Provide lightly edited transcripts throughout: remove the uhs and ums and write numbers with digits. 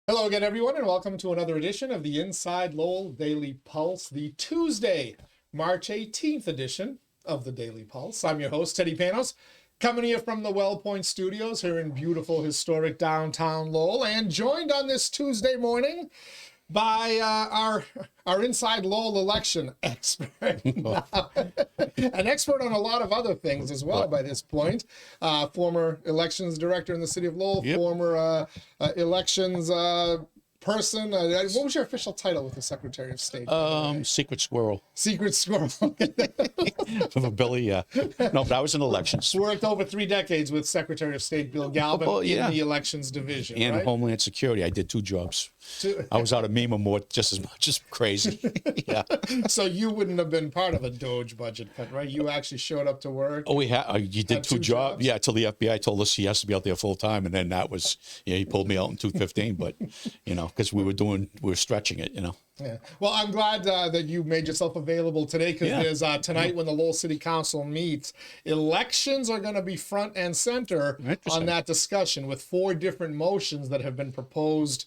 Hello again, everyone, and welcome to another edition of the Inside Lowell Daily Pulse, the Tuesday, March 18th edition of the Daily Pulse. I'm your host, Teddy Panos, coming to you from the WellPoint Studios here in beautiful, historic downtown Lowell, and joined on this Tuesday morning by our Inside Lowell election expert. An expert on a lot of other things as well by this point. Former elections director in the city of Lowell, former elections person. What was your official title with the Secretary of State? Secret Squirrel. Secret Squirrel. From a Billy, No, but I was in elections. Worked over 3 decades with Secretary of State Bill Galvin in the elections division. And right? Homeland Security. I did 2 jobs. I was out of MEMA more just as much as crazy. Yeah. So you wouldn't have been part of a Doge budget cut, right? You actually showed up to work. Oh, you did 2 jobs. Yeah, till the FBI told us he has to be out there full time, and then that was, he pulled me out in 2015. But because we were stretching it, Yeah. Well, I'm glad that you made yourself available today, because there's tonight when the Lowell City Council meets, elections are going to be front and center on that discussion, with 4 different motions that have been proposed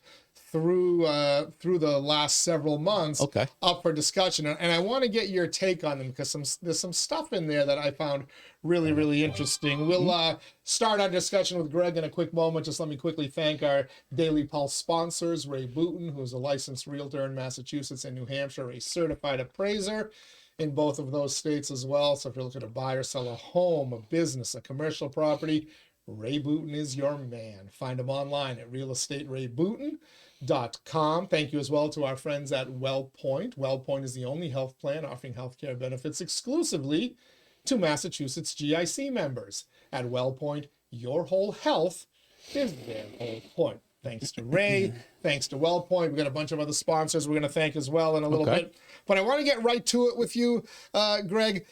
through the last several months up for discussion. And I want to get your take on them, because there's some stuff in there that I found really, really interesting. We'll start our discussion with Greg in a quick moment. Just let me quickly thank our Daily Pulse sponsors, Ray Booten, who's a licensed realtor in Massachusetts and New Hampshire, a certified appraiser in both of those states as well. So if you're looking to buy or sell a home, a business, a commercial property, Ray Booten is your man. Find him online at realestaterayBooten.com. Thank you as well to our friends at WellPoint. WellPoint is the only health plan offering healthcare benefits exclusively to Massachusetts GIC members. At WellPoint, your whole health is their whole point. Thanks to Ray, thanks to WellPoint. We've got a bunch of other sponsors we're going to thank as well in a little bit. But I want to get right to it with you, Greg.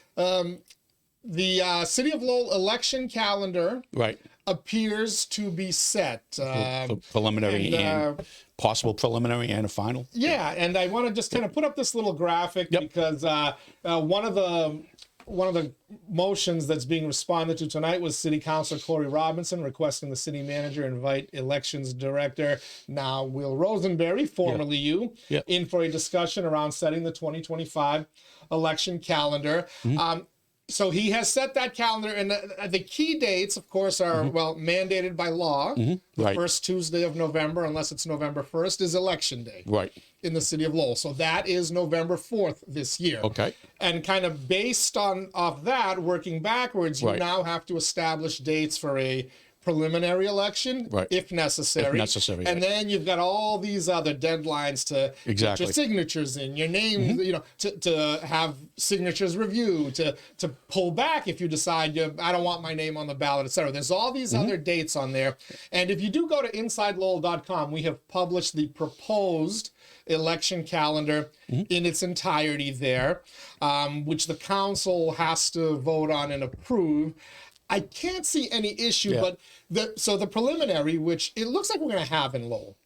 The City of Lowell election calendar appears to be set. Preliminary and possible preliminary and a final. Yeah, and I want to just kind of put up this little graphic because one of the motions that's being responded to tonight was City Councilor Corey Robinson requesting the city manager invite elections director, now Will Rosenberry, formerly in for a discussion around setting the 2025 election calendar. So he has set that calendar, and the key dates, of course, are, mandated by law. The first Tuesday of November, unless it's November 1st, is election day in the city of Lowell. So that is November 4th this year. And kind of based off that, working backwards, you now have to establish dates for a preliminary election, if necessary. And then you've got all these other deadlines to get your signatures in, your name, to have signatures reviewed, to pull back if you decide I don't want my name on the ballot, etc. There's all these other dates on there. And if you do go to InsideLowell.com, we have published the proposed election calendar in its entirety there, which the council has to vote on and approve. I can't see any issue, but the preliminary, which it looks like we're going to have in Lowell.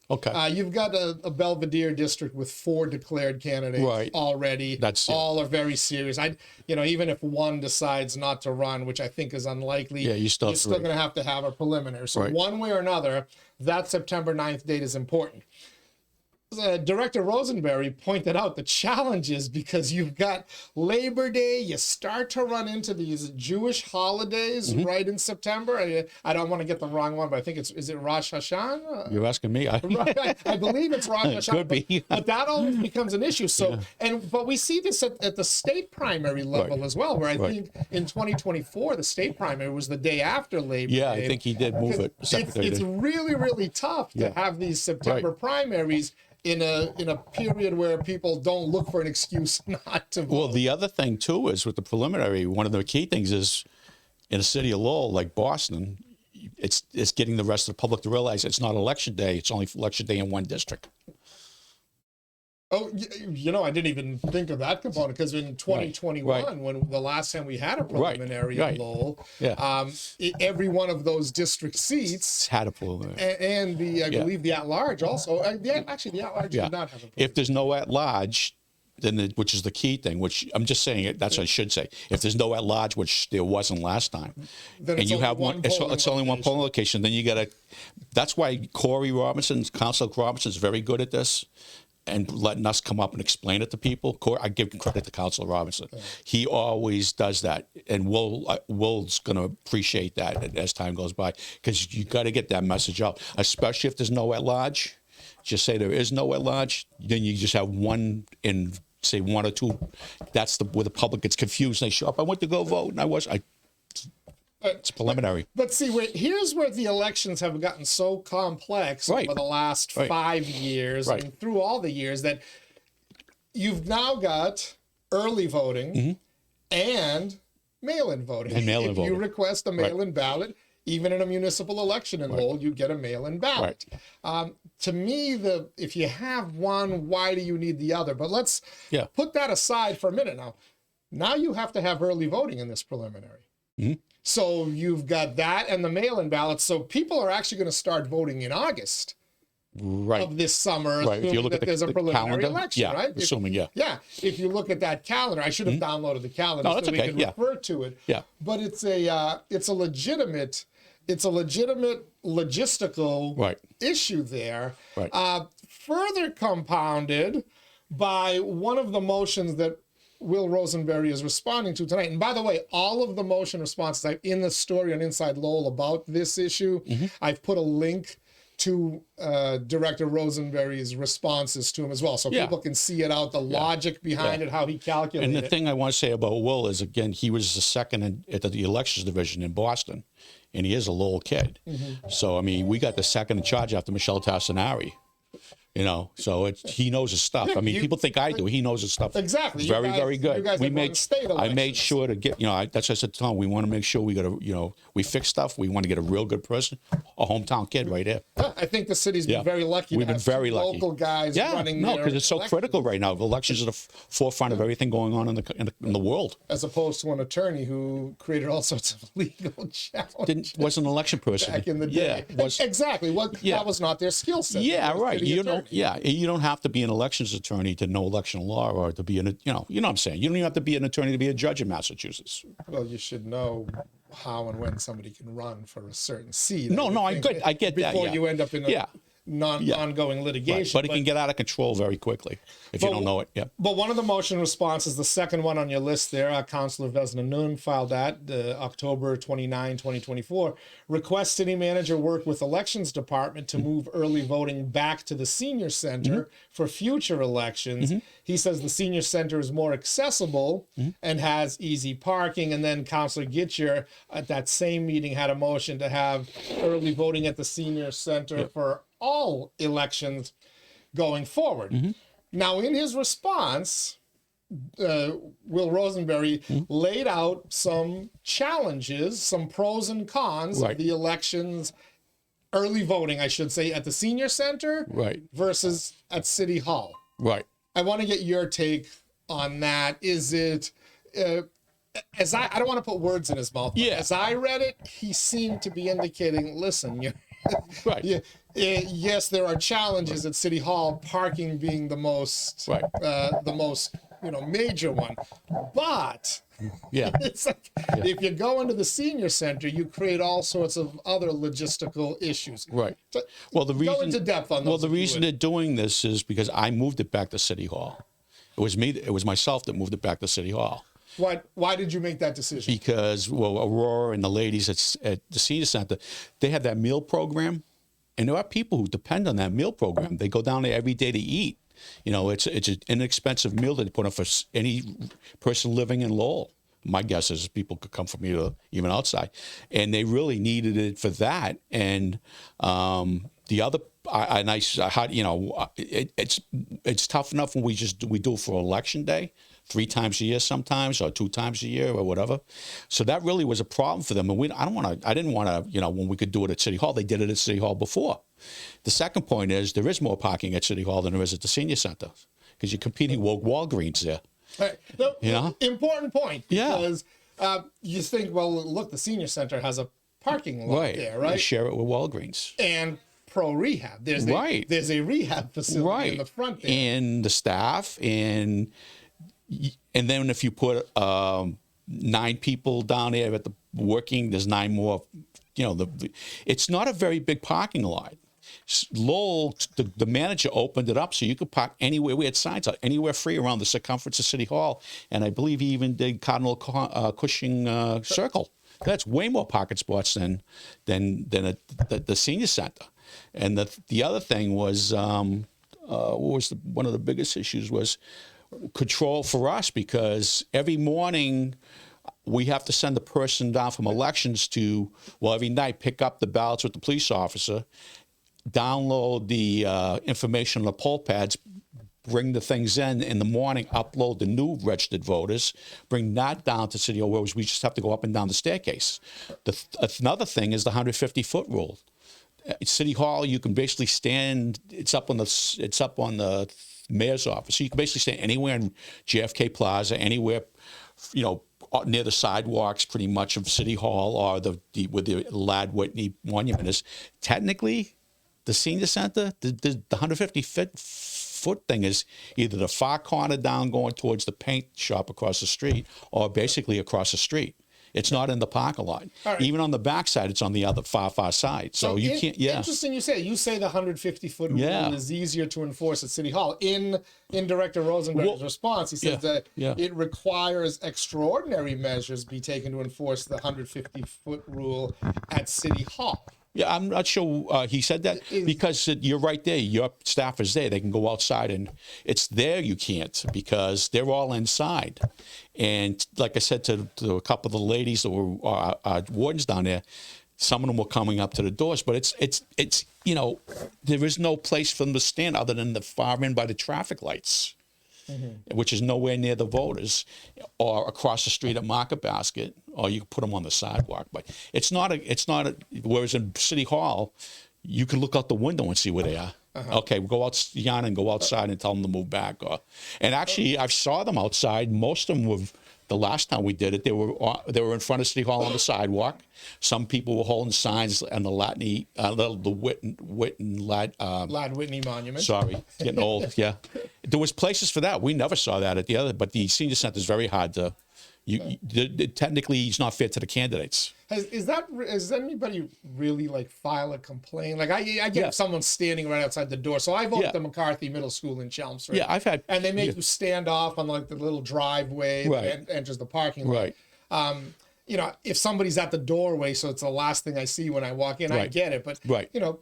You've got a Belvedere district with 4 declared candidates already. All are very serious. Even if one decides not to run, which I think is unlikely, you're still going to have a preliminary. So one way or another, that September 9th date is important. Director Rosenberry pointed out the challenges because you've got Labor Day, you start to run into these Jewish holidays right in September. I don't want to get the wrong one, but I think is it Rosh Hashanah? You're asking me. I believe it's Rosh Hashanah. Could be. But that always becomes an issue. So, but we see this at the state primary level as well, where I think in 2024 the state primary was the day after Labor Day. I think he did move it. It's really, really tough to have these September primaries in a period where people don't look for an excuse not to vote. Well, the other thing too is with the preliminary, one of the key things is in a city of Lowell like Boston, it's getting the rest of the public to realize it's not election day. It's only election day in one district. Oh, I didn't even think of that component, because in 2021, when the last time we had a preliminary in Lowell, every one of those district seats had a preliminary. And I believe the at-large also. Actually, the at-large did not have a preliminary. If there's no at-large, which is the key thing, which I'm just saying it. That's what I should say. If there's no at large, which there wasn't last time, Then and it's you only have one it's polling only one location. polling location, then you got to. That's why Corey Robinson, Councilor Robinson, is very good at this, and letting us come up and explain it to people. I give credit to Councilor Robinson. He always does that, and Will's going to appreciate that as time goes by, because you got to get that message out, especially if there's no at large. Just say there is no at large, then you just have one in, say, one or two. That's where the public gets confused. And they show up. I went to go vote, and it's preliminary. But see, here's where the elections have gotten so complex over the last 5 years and through all the years that you've now got early voting and mail-in voting. And mail-in if voting. you request a mail-in ballot, even in a municipal election in Lowell, you get a mail-in ballot. To me, if you have one, why do you need the other? But let's put that aside for a minute now. Now you have to have early voting in this preliminary. So you've got that and the mail-in ballots. So people are actually going to start voting in August of this summer, If you look at there's a preliminary calendar, election, right? Assuming, if you look at that calendar, I should have downloaded the calendar No, that's so we okay, can refer to it. But it's a legitimate logistical issue there. Further compounded by one of the motions that Will Rosenberry is responding to tonight. And by the way, all of the motion responses in the story on Inside Lowell about this issue, I've put a link to Director Rosenberry's responses to him as well, so people can see it out, the logic behind it, how he calculated it. And the thing I want to say about Will is, again, he was the second at the elections division in Boston, and he is a Lowell kid. So, I mean, we got the second in charge after Michelle Tassinari. You know, so he knows his stuff. I mean, people think I do. He knows his stuff. Exactly. Very good. You guys I made sure to get, that's what I said to Tom. We want to make sure we got to, we fix stuff. We want to get a real good person, a hometown kid right there. I think the city's been very lucky. We've been very lucky. Local guys running their because it's so critical right now. Elections are the forefront of everything going on in the world. As opposed to an attorney who created all sorts of legal challenges. Wasn't an election person. Back in the day. Exactly. That was not their skill set. Right. You don't have to be an elections attorney to know election law or to be you know what I'm saying. You don't even have to be an attorney to be a judge in Massachusetts. Well, you should know how and when somebody can run for a certain seat. I get that. Before you end up in a ongoing litigation. But it can get out of control very quickly if you don't know it. But one of the motion responses, the second one on your list there, Councilor Vesna Nun filed that October 29, 2024, request city manager work with elections department to move early voting back to the senior center for future elections. He says the senior center is more accessible and has easy parking. And then Councilor 𝐏𝐚𝐻 at that same meeting had a motion to have early voting at the senior center for all elections going forward. Now, in his response, Will Rosenberry laid out some challenges, some pros and cons of the elections, early voting, I should say, at the senior center versus at City Hall. I want to get your take on that. Is it, I don't want to put words in his mouth, but as I read it, he seemed to be indicating, listen, yes, there are challenges at City Hall, parking being the most, major one. But it's like if you go into the senior center, you create all sorts of other logistical issues. So well, the reason go into depth on those. Well, the reason they're doing this is because I moved it back to City Hall. It was me. It was myself that moved it back to City Hall. Why did you make that decision? Because, Aurora and the ladies at the senior center, they have that meal program, and there are people who depend on that meal program. They go down there every day to eat. It's an inexpensive meal that they put on for any person living in Lowell. My guess is people could come from even outside, and they really needed it for that. And the other, it's tough enough when we do it for election day, 3 times a year sometimes, or 2 times a year, or whatever. So that really was a problem for them. And I didn't want to, when we could do it at City Hall, they did it at City Hall before. The second point is there is more parking at City Hall than there is at the senior center, because you're competing with Walgreens there. Right. Important point, because you think, well, look, the senior center has a parking lot there, right? They share it with Walgreens. And pro rehab. There's a rehab facility in the front there. And the staff, and then if you put 9 people down there at the working, there's 9 more. You know, it's not a very big parking lot. Lowell, the manager opened it up so you could park anywhere. We had signs out anywhere free around the circumference of City Hall, and I believe he even did Cardinal Cushing Circle. That's way more parking spots than the senior center. And the other thing was, one of the biggest issues was control for us, because every morning we have to send a person down from elections to, every night pick up the ballots with the police officer, download the information on the poll pads, bring the things in the morning, upload the new registered voters, bring that down to City Hall, whereas we just have to go up and down the staircase. Another thing is the 150-foot rule. At City Hall, you can basically stand. It's up on the mayor's office. So you can basically stand anywhere in JFK Plaza, anywhere, near the sidewalks, pretty much, of City Hall, or where the Ladd Whitney Monument is. Technically, the senior center, the 150-foot thing is either the far corner down going towards the paint shop across the street, or basically across the street. It's not in the parking lot. Right. Even on the backside, it's on the other far side. So you can't. Yeah. Interesting. You say the 150-foot rule is easier to enforce at City Hall. In Director Rosenberg's response, he says that it requires extraordinary measures be taken to enforce the 150-foot rule at City Hall. Yeah, I'm not sure he said that, because you're right there. Your staff is there. They can go outside, and it's there you can't, because they're all inside. And like I said to a couple of the ladies that were wardens down there, some of them were coming up to the doors, but it's there is no place for them to stand other than the far end by the traffic lights. Mm-hmm. Which is nowhere near the voters, or across the street at Market Basket, or you can put them on the sidewalk. But it's not a. Whereas in City Hall, you can look out the window and see where they are. Uh-huh. Okay, we'll go out, Jan, and go outside and tell them to move back. And actually, I saw them outside. Most of them were. The last time we did it, they were in front of City Hall on the sidewalk. Some people were holding signs on the Ladd Whitney Monument. Sorry, getting old. Yeah, there was places for that. We never saw that at the other, but the senior center is very hard to. Technically, it's not fair to the candidates. Has anybody really file a complaint? I get if someone's standing right outside the door. So I vote at the McCarthy Middle School in Chelmsford. Yeah, I've had, and they make you stand off on the little driveway that enters the parking lot. Right. If somebody's at the doorway, so it's the last thing I see when I walk in, I get it. But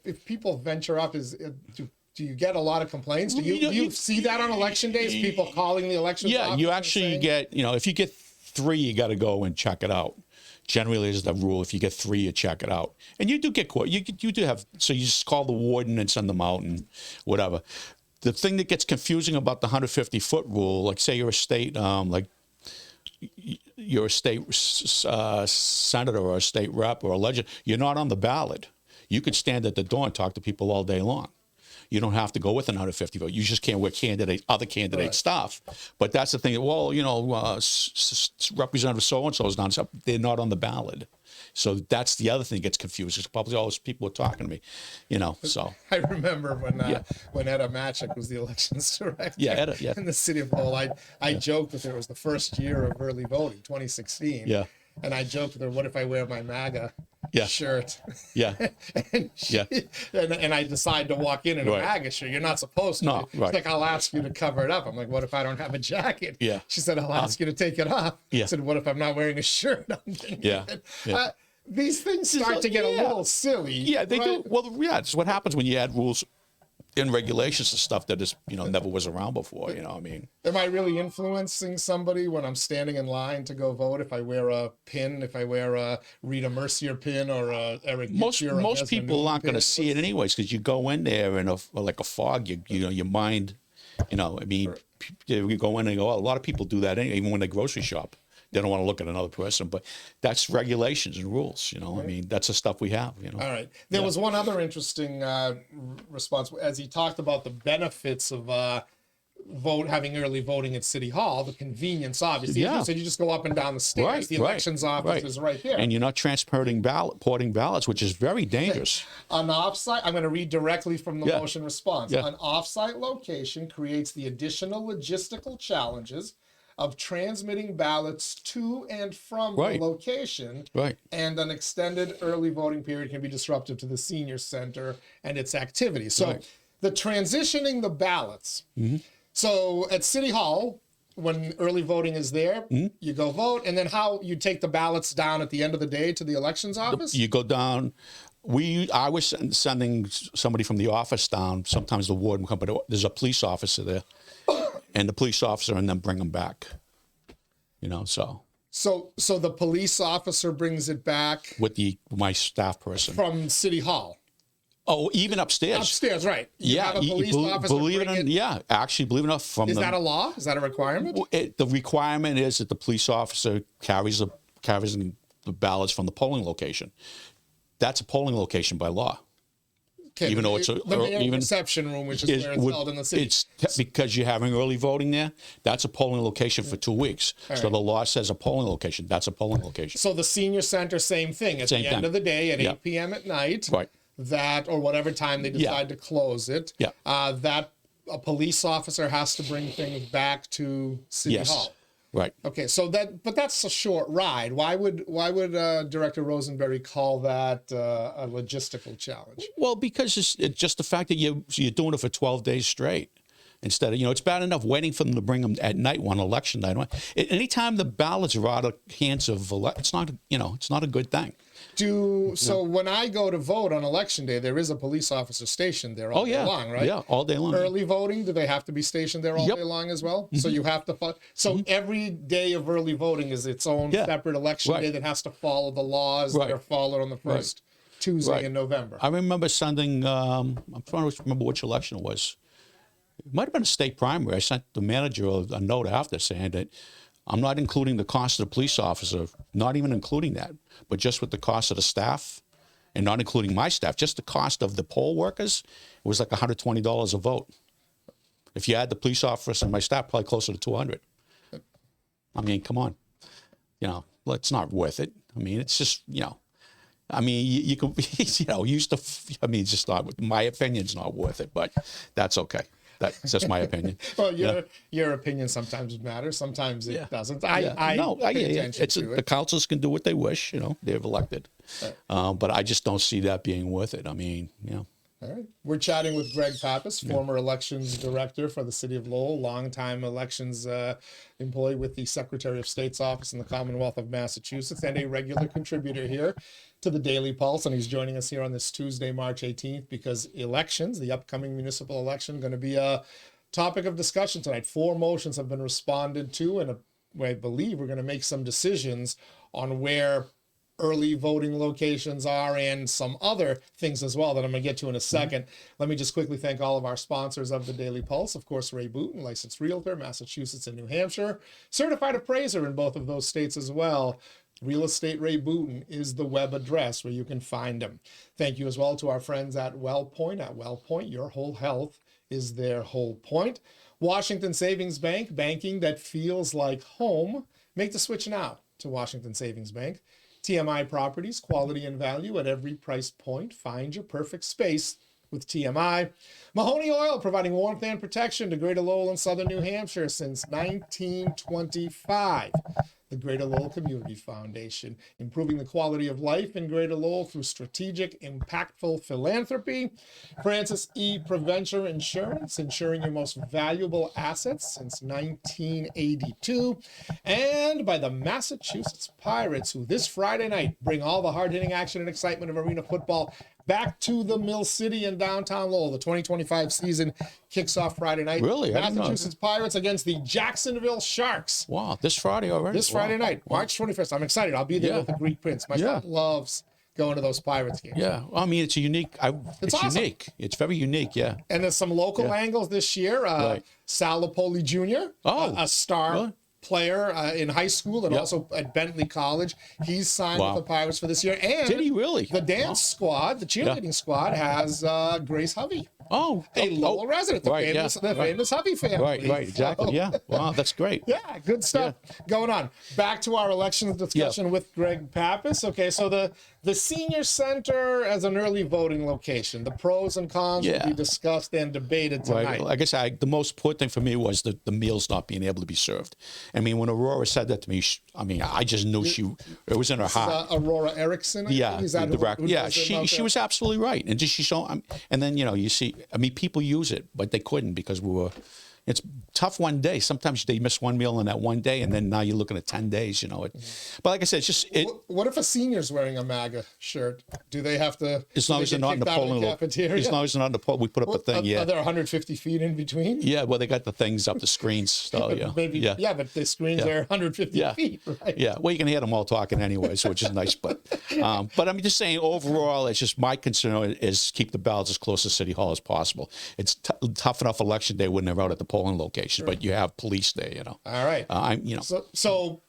if people venture up, do you get a lot of complaints? Do you see that on election days? People calling the election? Yeah, you actually get. If you get 3, you got to go and check it out. Generally, is the rule. If you get 3, you check it out, and you do get caught. You do have. So you just call the warden and send them out and whatever. The thing that gets confusing about the 150-foot rule, like say you're a state, you're a state senator or a state rep or a legislator, you're not on the ballot. You could stand at the door and talk to people all day long. You don't have to go with an 150 vote. You just can't wear other candidate stuff. But that's the thing. Well, Representative so-and-so is not. They're not on the ballot. So that's the other thing that gets confused. Probably all those people were talking to me, so. I remember when Etta Matchik was the elections director in the city of Lowell. I joked that it was the first year of early voting, 2016. Yeah. And I joked with her, what if I wear my MAGA shirt? Yeah. and I decide to walk in a MAGA shirt. You're not supposed to. No, She's like, I'll ask you to cover it up. I'm like, what if I don't have a jacket? Yeah. She said, I'll ask you to take it off. Yeah. I said, what if I'm not wearing a shirt? These things start to get a little silly. Yeah, they do. Well, it's what happens when you add rules and regulations and stuff that is, never was around before. Am I really influencing somebody when I'm standing in line to go vote? If I wear a pin, if I wear a Rita Mercier pin or a Eric Gittier, most people aren't going to see it anyways, because you go in there in a fog. Your mind, you go in and go. Oh, a lot of people do that even when they grocery shop. They don't want to look at another person, but that's regulations and rules. That's the stuff we have. All right. There was one other interesting response as he talked about the benefits of having early voting at City Hall, the convenience, obviously. Yeah. You said you just go up and down the stairs. Right, The elections office is right there. And you're not porting ballots, which is very dangerous. An offsite, I'm going to read directly from the Yeah. motion response. Yeah. An offsite location creates the additional logistical challenges of transmitting ballots to and from the Right. location, Right. and an extended early voting period can be disruptive to the senior center and its activities. So Right. the transitioning the ballots. So at City Hall, when early voting is there, you go vote, and then how you take the ballots down at the end of the day to the elections office? You go down. I was sending somebody from the office down. Sometimes the warden would come, but there's a police officer there, and the police officer, and then bring them back. So So the police officer brings it back with my staff person. from City Hall. Oh, even upstairs. Upstairs, right. You have a you police officer believe it bring or yeah, actually, believe it or not, from Is that a law? Is that a requirement? the requirement is that the police officer carries the ballots from the polling location. That's a polling location by law. Okay, even though it's the main reception room, which is where it's held in the city. It's because you're having early voting there. That's a polling location for 2 weeks. So the law says a polling location. That's a polling location. So the senior center, same thing. At Same the end thing. of the day, at Yeah. 8 p.m. at night, Right. that, or whatever time they decide to close it, Yeah. That a police officer has to bring things back to City Yes. Hall. Right. Okay, so but that's a short ride. Why would Director Rosenberry call that a logistical challenge? Well, because it's just the fact that you're doing it for 12 days straight. Instead of, it's bad enough waiting for them to bring them at night on election night. Anytime the ballots are out of hands of, it's not, it's not a good thing. So when I go to vote on election day, there is a police officer stationed there all day long, right? Yeah, all day long. Early voting, do they have to be stationed there all day long as well? So you have to every day of early voting is its own separate election day that has to follow the laws that are followed on the first Tuesday in November. I remember sending, I'm trying to remember which election it was. It might have been a state primary. I sent the manager a note after saying that I'm not including the cost of the police officer, not even including that, but just with the cost of the staff, and not including my staff, just the cost of the poll workers, it was like $120 a vote. If you add the police officer and my staff, probably closer to $200. I mean, come on. It's not worth it. I mean, it's just, I mean, you can, it's just not, my opinion's not worth it, but that's okay. That's just my opinion. Well, your opinion sometimes matters, sometimes it doesn't. I pay attention to it. The councils can do what they wish, they're elected. But I just don't see that being worth it. I mean, All right. We're chatting with Greg Pappas, former elections director for the city of Lowell, longtime elections employee with the Secretary of State's office in the Commonwealth of Massachusetts, and a regular contributor here to the Daily Pulse. And he's joining us here on this Tuesday, March 18th, because elections, the upcoming municipal election, going to be a topic of discussion tonight. 4 motions have been responded to, and I believe we're going to make some decisions on where early voting locations are and some other things as well that I'm going to get to in a second. Let me just quickly thank all of our sponsors of the Daily Pulse. Of course, Ray Booten, licensed realtor, Massachusetts and New Hampshire, certified appraiser in both of those states as well. Real Estate Ray Booten is the web address where you can find him. Thank you as well to our friends at WellPoint. At WellPoint, your whole health is their whole point. Washington Savings Bank, banking that feels like home. Make the switch now to Washington Savings Bank. TMI Properties, quality and value at every price point. Find your perfect space with TMI. Mahoney Oil, providing warmth and protection to Greater Lowell and Southern New Hampshire since 1925. The Greater Lowell Community Foundation, improving the quality of life in Greater Lowell through strategic, impactful philanthropy. Francis E. Preventure Insurance, insuring your most valuable assets since 1982. And by the Massachusetts Pirates, who this Friday night bring all the hard-hitting action and excitement of arena football back to the Mill City in downtown Lowell. The 2025 season kicks off Friday night. Really? Massachusetts Pirates against the Jacksonville Sharks. Wow, this Friday already? This Friday night, March 21st. I'm excited. I'll be there with the Greek Prince. My son loves going to those Pirates games. Yeah, I mean, it's a unique. It's awesome. unique. It's very unique, yeah. And there's some local angles this year. Sal Lopoli Jr., a star player in high school and also at Bentley College. He's signed with the Pirates for this year. And did he really? The dance squad, the cheerleading squad, has Grace Hovey Oh, a Lowell resident, the famous Huffy family. Right, exactly. Yeah. Wow, that's great. Yeah, good stuff going on. Back to our elections discussion with Greg Pappas. Okay, so the senior center as an early voting location, the pros and cons will be discussed and debated tonight. Right. Like I said, the most important thing for me was the meals not being able to be served. I mean, when Aurora said that to me, I just knew it was in her heart. Aurora Erickson. She was absolutely right, and just and then you see, people use it, but they couldn't because it's tough one day. Sometimes they miss one meal in that one day, and then now you're looking at 10 days, But like I said, it's just... What if a senior's wearing a MAGA shirt? Do they have to... As long as they're not in the polling location. As long as they're not in the polling, we put up a thing, Are there 150 feet in between? Yeah, well, they got the things up, the screens. So, but the screens are 150 feet, right? Yeah, well, you can hear them all talking anyway, so which is nice. But I'm just saying, overall, it's just my concern is keep the ballots as close to City Hall as possible. It's tough enough election day when they're out at the polling location, but you have police there, All right. So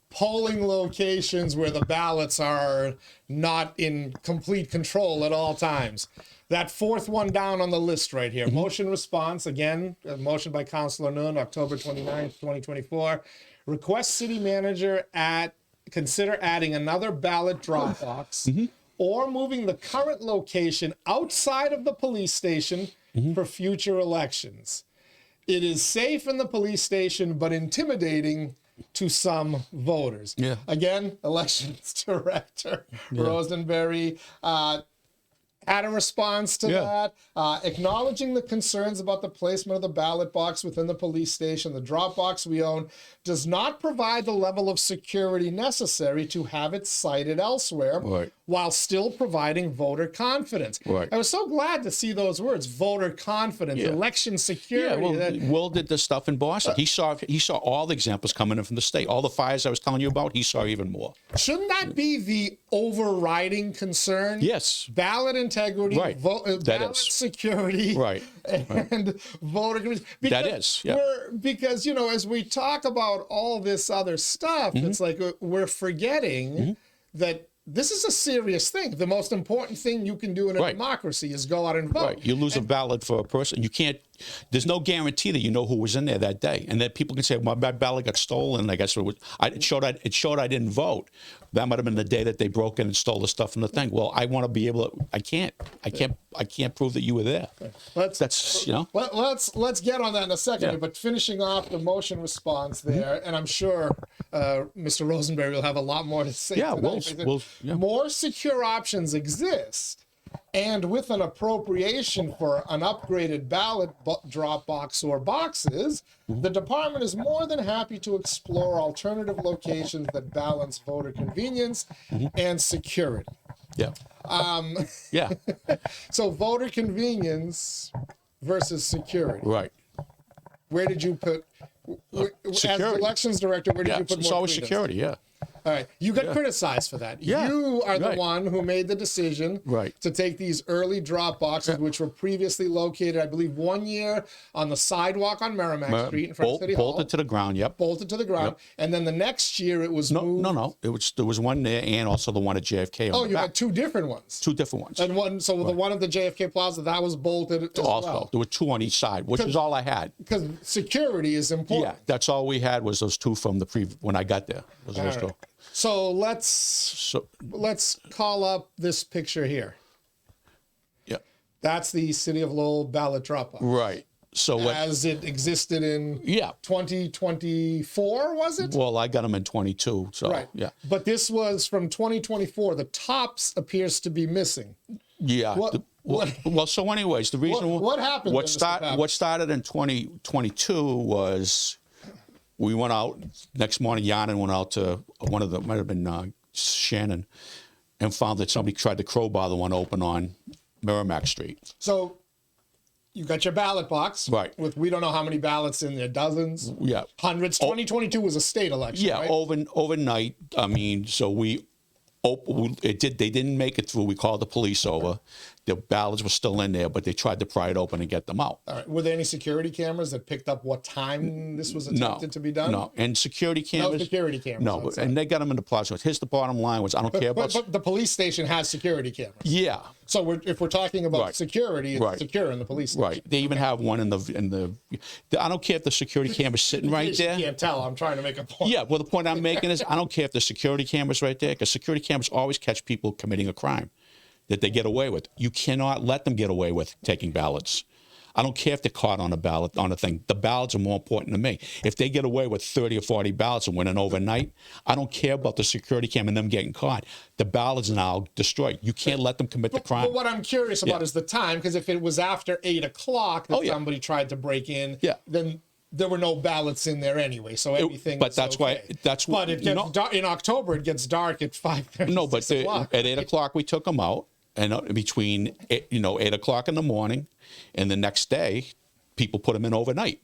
polling locations where the ballots are not in complete control at all times. That fourth one down on the list right here. Motion response, again, a motion by Councilor Noon, October 29th, 2024. Request city manager consider adding another ballot drop box or moving the current location outside of the police station for future elections. It is safe in the police station, but intimidating to some voters. Yeah. Again, elections director Rosenberry had a response to that, acknowledging the concerns about the placement of the ballot box within the police station. The drop box we own does not provide the level of security necessary to have it sited elsewhere while still providing voter confidence. Right. I was so glad to see those words, voter confidence, election security. Yeah, Will did this stuff in Boston. He saw all the examples coming in from the state. All the fires I was telling you about, he saw even more. Shouldn't that be the overriding concern? Yes. Ballot integrity, ballot security, and voter confidence. Because, as we talk about all this other stuff, it's like we're forgetting that this is a serious thing. The most important thing you can do in a democracy is go out and vote. Right. You lose a ballot for a person. You can't. There's no guarantee that you know who was in there that day, and that people can say, "My ballot got stolen." I guess it showed I didn't vote. That might have been the day that they broke in and stole the stuff from the thing. Well, I want to be able to. I can't prove that you were there. Let's get on that in a second. Yeah. But finishing off the motion response there, and I'm sure Mr. Rosenberry will have a lot more to say. Yeah, more secure options exist. And with an appropriation for an upgraded ballot drop box or boxes, the department is more than happy to explore alternative locations that balance voter convenience and security. Yeah. So voter convenience versus security. Right. Where did you put, as elections director, where did you put more? It's always security, yeah. All right. You got criticized for that. Yeah. You are the one who made the decision to take these early drop boxes, which were previously located, I believe, 1 year on the sidewalk on Merrimack Street in front of City Hall. Bolted to the ground, Bolted to the ground. And then the next year it was moved. No. There was one there and also the one at JFK. Oh, you had two different ones. Two different ones. And the one at the JFK Plaza, that was bolted as well. There were two on each side, which is all I had. Because security is important. Yeah, that's all we had was those two from when I got there. Those two. So let's call up this picture here. Yeah. That's the City of Lowell ballot drop box. Right. So as it existed in 2024, was it? Well, I got them in 22. So yeah. But this was from 2024. The tops appears to be missing. Yeah. So anyways, the reason what happened? What started in 2022 was. We went out next morning. Jan went out to one of the might have been Shannon, and found that somebody tried to crowbar the one open on Merrimack Street. So you got your ballot box, with we don't know how many ballots in there, dozens, hundreds. 2022 was a state election. Yeah, overnight. I mean, so they didn't make it through. We called the police over. The ballots were still in there, but they tried to pry it open and get them out. All right. Were there any security cameras that picked up what time this was attempted to be done? No, and security cameras. No security cameras. No, outside. and they got them in the plaza. Here's the bottom line: was I don't care about. But the police station has security cameras. Yeah. So if we're talking about Right. security, it's Right. secure in the police station. Right. They even have one in the. I don't care if the security camera's sitting right You there. can't tell. I'm trying to make a point. Yeah. Well, the point I'm making is I don't care if the security camera's right there, because security cameras always catch people committing a crime that they get away with. You cannot let them get away with taking ballots. I don't care if they're caught on a ballot, on a thing. The ballots are more important to me. If they get away with 30 or 40 ballots and winning overnight, I don't care about the security cam and them getting caught. The ballots are now destroyed. You can't let them commit the crime. But what I'm curious about is the time, because if it was after 8 o'clock that somebody tried to break in, then there were no ballots in there anyway, so everything. But that's okay. why. That's But it gets in October. It gets dark at 5:30. No, but at 8 o'clock we took them out, and between 8 o'clock in the morning and the next day, people put them in overnight.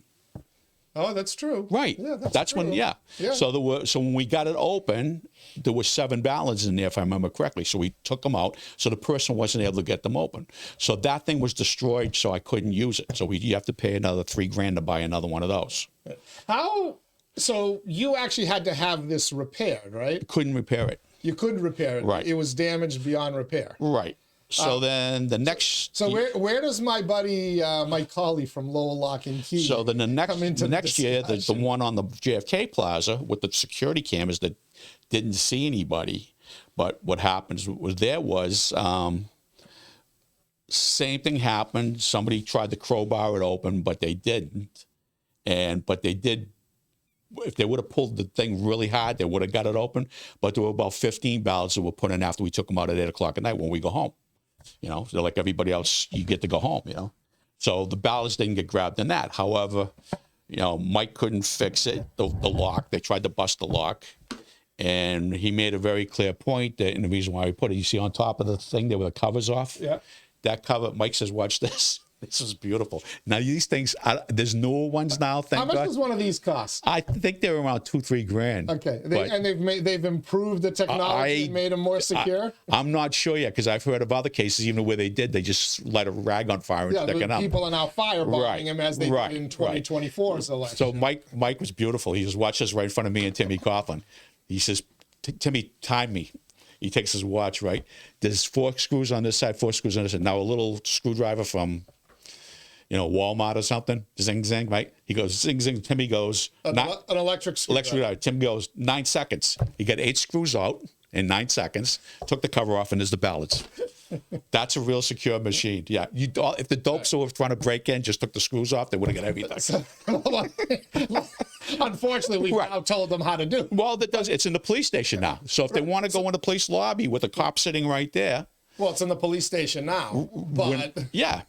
Oh, that's true. Right. Yeah, that's true. when. Yeah. So when we got it open, there were 7 ballots in there, if I remember correctly. So we took them out, so the person wasn't able to get them open. So that thing was destroyed, so I couldn't use it. So you have to pay another $3,000 to buy another one of those. How? So you actually had to have this repaired, right? Couldn't repair it. You couldn't repair it. Right. It was damaged beyond repair. Right. So then the next. So where does my buddy Mike Colley from Lowell Lock and Key? So then the next year, the one on the JFK Plaza with the security cameras that didn't see anybody, but what happens was same thing happened. Somebody tried to crowbar it open, but they didn't, but they did. If they would have pulled the thing really hard, they would have got it open. But there were about 15 ballots that were put in after we took them out at 8 o'clock at night when we go home. So like everybody else, you get to go home, So the ballots didn't get grabbed in that. However, Mike couldn't fix it, the lock. They tried to bust the lock. And he made a very clear point that, and the reason why we put it, you see on top of the thing there were the covers off? Yeah. That cover, Mike says, watch this. This is beautiful. Now, these things, there's newer ones now, thank How much God. does one of these cost? I think they're around $2,000-3,000. Okay, and they've improved the technology and made them more secure. I'm not sure yet, because I've heard of other cases even where they just light a rag on fire and stick it up. People are now firebombing them as they did in 2024's election. So Mike was beautiful. He just watched us right in front of me and Timmy Coughlin. He says, "Timmy, time me." He takes his watch, right? There's 4 screws on this side, 4 screws on this side. Now a little screwdriver from Walmart or something, zing, zing, right? He goes, zing, zing. Timmy goes, an electric screwdriver. Tim goes, 9 seconds. He got 8 screws out in 9 seconds, took the cover off, and there's the ballots. That's a real secure machine. Yeah. If the dopes who were trying to break in just took the screws off, they would have got everything. Unfortunately, we've now told them how to do. Well, it's in the police station now. So if they want to go in the police lobby with a cop sitting right there, well, it's in the police station now, but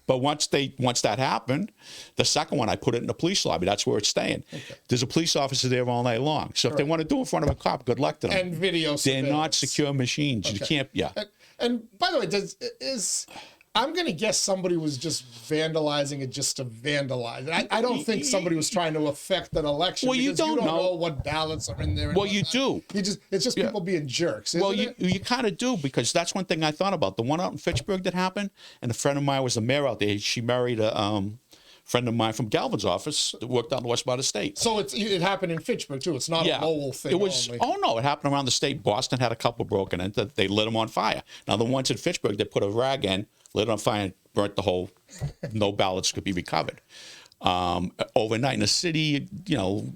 but once that happened, the second one I put it in the police lobby. That's where it's staying. Okay. There's a police officer there all night long. So if they want to do it in front of a cop, good luck to them. And video surveillance. They're not secure machines. Okay. You can't. Yeah. And by the way, I'm going to guess somebody was just vandalizing it just to vandalize it. I don't think somebody was trying to affect an election. Well, you don't know what ballots are in there. Well, you do. It's just people being jerks. Well, you kind of do, because that's one thing I thought about. The one out in Fitchburg that happened, and a friend of mine was the mayor out there. She married a friend of mine from Galvin's office that worked out in the West Part of the state. So it happened in Fitchburg too. It's not a Lowell thing. It was. Only. Oh no, it happened around the state. Boston had a couple broken in. They lit them on fire. Now the ones in Fitchburg, they put a rag in, lit it on fire, and burnt the whole. No ballots could be recovered. Overnight in the city,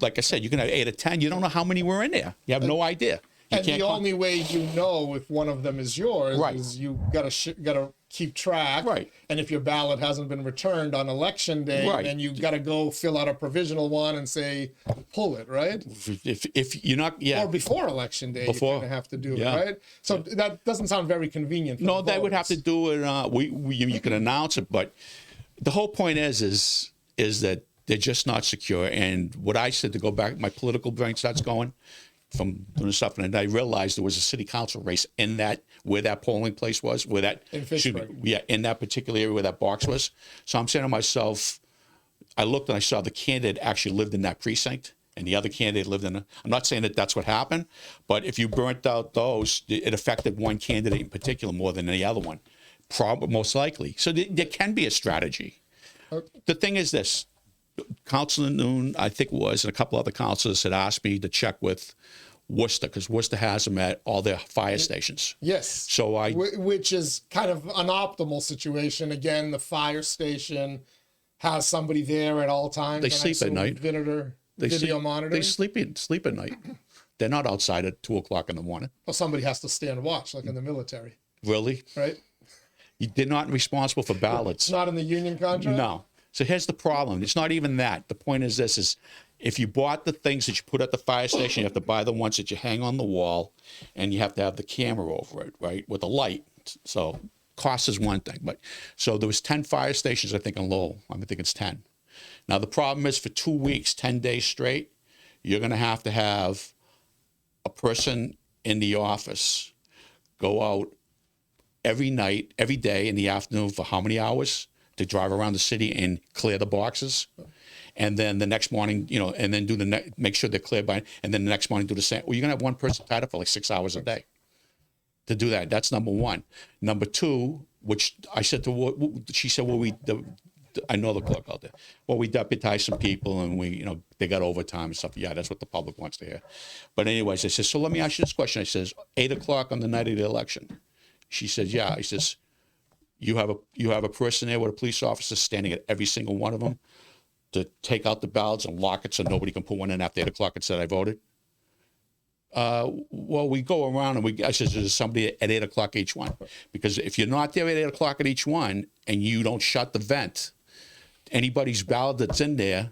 like I said, you can have 8 or 10. You don't know how many were in there. You have no idea. And the only way you know if one of them is yours is you gotta keep track. Right. And if your ballot hasn't been returned on election day, then you gotta go fill out a provisional one and say pull it, right? If you're not, or before election day, you're gonna have to do it, right? So that doesn't sound very convenient. No, they would have to do it. You can announce it, but the whole point is that they're just not secure. And what I said, to go back, my political brain starts going from doing stuff, and I realized there was a city council race in that, where that polling place was, in that particular area where that box was. So I'm saying to myself, I looked and I saw the candidate actually lived in that precinct, and the other candidate lived in I'm not saying that that's what happened, but if you burnt out those, it affected one candidate in particular more than any other one. most likely. So there can be a strategy. The thing is this. Councilor Noon, I think it was, and a couple other councilors had asked me to check with Worcester, because Worcester has them at all their fire stations. Yes. So which is kind of an optimal situation. Again, the fire station has somebody there at all times. They sleep at night. Video monitoring. They sleep at night. They're not outside at 2 o'clock in the morning. Well, somebody has to stand watch, like in the military. Really? Right? They're not responsible for ballots. It's not in the union contract? No. So here's the problem. It's not even that. The point is this, is if you bought the things that you put at the fire station, you have to buy the ones that you hang on the wall, and you have to have the camera over it, right, with a light. So cost is one thing. But so there was 10 fire stations, I think, in Lowell. I think it's 10. Now, the problem is for 2 weeks, 10 days straight, you're going to have a person in the office go out every night, every day in the afternoon for how many hours to drive around the city and clear the boxes. And then the next morning, and then make sure they're cleared by, and then the next morning do the same. Well, you're going to have one person tied up for like 6 hours a day to do that. That's number one. Number two, which I said to, she said, well, I know the clerk out there. Well, we deputize some people, and they got overtime and stuff. Yeah, that's what the public wants to hear. But anyways, I said, so let me ask you this question. I says, 8 o'clock on the night of the election. She says, yeah. I says, you have a person there with a police officer standing at every single one of them to take out the ballots and lock it so nobody can put one in after 8 o'clock and said I voted. Well, we go around and I says, there's somebody at 8 o'clock each one. Because if you're not there at 8 o'clock at each one and you don't shut the vent, anybody's ballot that's in there,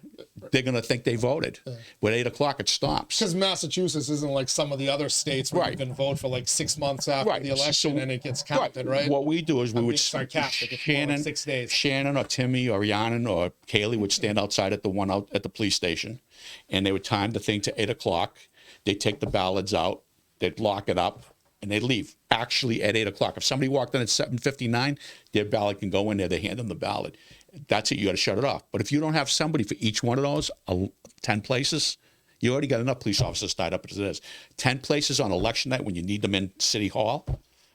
they're going to think they voted. Yeah. But 8 o'clock, it stops. Because Massachusetts isn't like some of the other states where you can vote for like 6 months after the election and it gets counted, right? What we do is we would sarcastic. Shannon, 6 days. Shannon or Timmy or Rhiannon or Kaylee would stand outside at the one out at the police station, and they would time the thing to 8 o'clock. They'd take the ballots out, they'd lock it up, and they'd leave. Actually, at 8 o'clock. If somebody walked in at 7:59, their ballot can go in there. They hand them the ballot. That's it. You got to shut it off. But if you don't have somebody for each one of those, 10 places, you already got enough police officers tied up as it is. 10 places on election night when you need them in City Hall,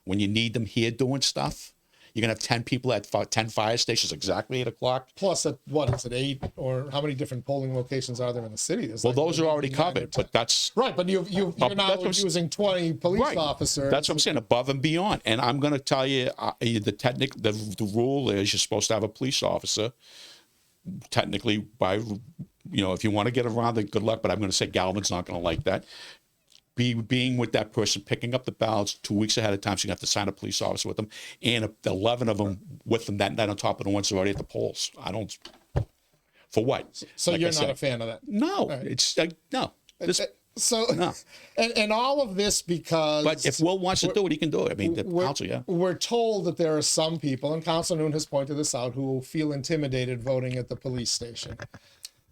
when you need them here doing stuff. You're going to have 10 people at 10 fire stations exactly 8 o'clock. Plus, what is it, 8? Or how many different polling locations are there in the city? There's well, those are already covered, but that's... Right, but you're now using 20 police officers. That's what I'm saying, above and beyond. And I'm going to tell you, the rule is you're supposed to have a police officer, technically, by, if you want to get around it, good luck, but I'm going to say Galvin's not going to like that. Being with that person, picking up the ballots 2 weeks ahead of time, so you have to sign a police officer with them, and 11 of them with them that night on top of the ones who are already at the polls. I don't. For what? So like you're not a fan of that? No, right. It's like no. No. And all of this because. But if Will wants to do it, he can do it. I mean, the council, yeah. We're told that there are some people, and Councilor Noon has pointed this out, who will feel intimidated voting at the police station.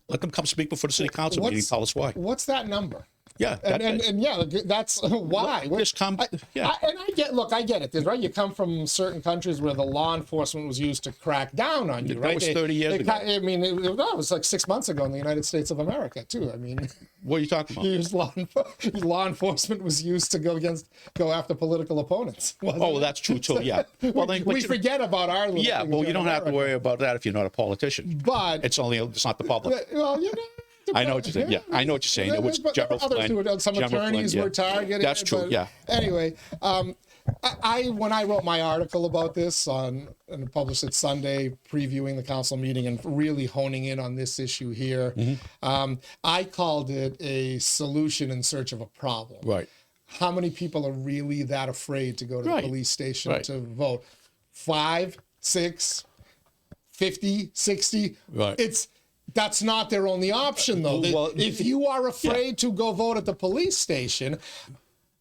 Let them come speak before the city council meeting. Tell us why. What's that number? Yeah, and yeah, that's why. Just come. Yeah, I get it. Right, you come from certain countries where the law enforcement was used to crack down on you. That right, was 30 years ago. I mean, it was like 6 months ago in the United States of America too. I mean, what are you talking about? Law enforcement was used to go after political opponents. Oh, that's true too. Yeah. Well, we forget about our. Yeah, well, you don't have to worry about that if you're not a politician. But it's not the public. Well, I know what you're saying. Yeah, I know what you're saying. It was General Flynn. Some attorneys were targeted. That's true. Yeah. Anyway, when I wrote my article about this and published it Sunday, previewing the council meeting and really honing in on this issue here, I called it a solution in search of a problem. Right. How many people are really that afraid to go to the police station to vote? 5, 6, 50, 60? Right. That's not their only option, though. Well, if you are afraid to go vote at the police station,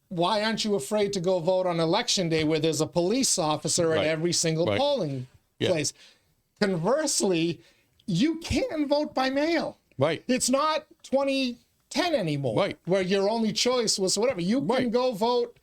why aren't you afraid to go vote on election day where there's a police officer at every single polling place? Conversely, you can vote by mail. Right. It's not 2010 anymore, where your only choice was whatever. You can go vote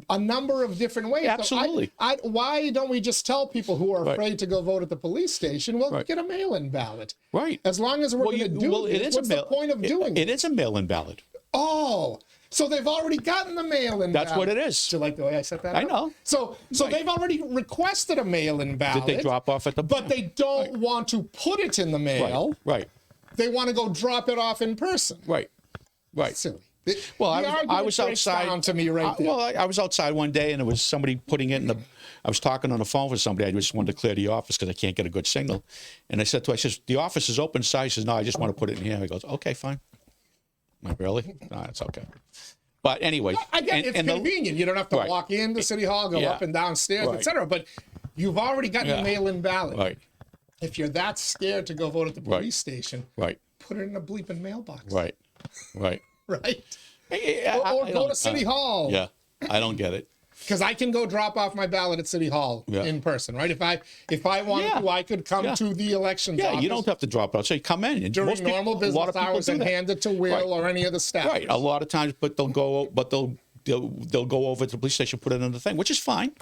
a number of different ways. Absolutely. So why don't we just tell people who are afraid to go vote at the police station, well, get a mail-in ballot. Right. As long as we're going to do it, what's the point of doing it? It is a mail-in ballot. Oh, So they've already gotten the mail-in ballot. That's what it is. Do you like the way I set that up? I know. So they've already requested a mail-in ballot. Did they drop off at the? But they don't want to put it in the mail. Right. They want to go drop it off in person. Right. Silly. Well, The I argument was breaks outside. down to me right there. Well, I was outside one day, and there was somebody putting it in the. I was talking on the phone with somebody. I just wanted to clear the office because I can't get a good signal. And I said to her, I says, the office is open. So he says, no, I just want to put it in here. He goes, okay, fine. I'm like, really? No, it's okay. But anyway, I get it's convenient. You don't have to walk into City Hall, go up and downstairs, etc. But you've already gotten a mail-in ballot. Right. If you're that scared to go vote at the police station, put it in a bleeping mailbox. Right. Right. Or I go to City Hall. Yeah, I don't get it. Because I can go drop off my ballot at City Hall in person, right? If I wanted to, I could come to the elections office. You don't have to drop it out. So you come in and during normal business hours and hand it to Will or any of the staff. Right. A lot of times, but they'll go over to the police station, put it in the thing, which is fine.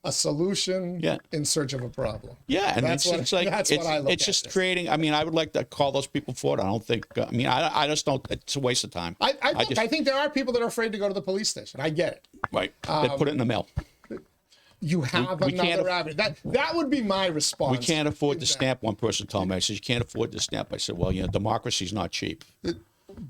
A solution in search of a problem. Yeah, and that's what I look at. It's just creating. I mean, I would like to call those people for it. I don't think. I mean, I just don't. It's a waste of time. I think there are people that are afraid to go to the police station. I get it. Right. They put it in the mail. You have another avenue. That would be my response. We can't afford to stamp. One person told me, I said, you can't afford to stamp. I said, well, democracy's not cheap.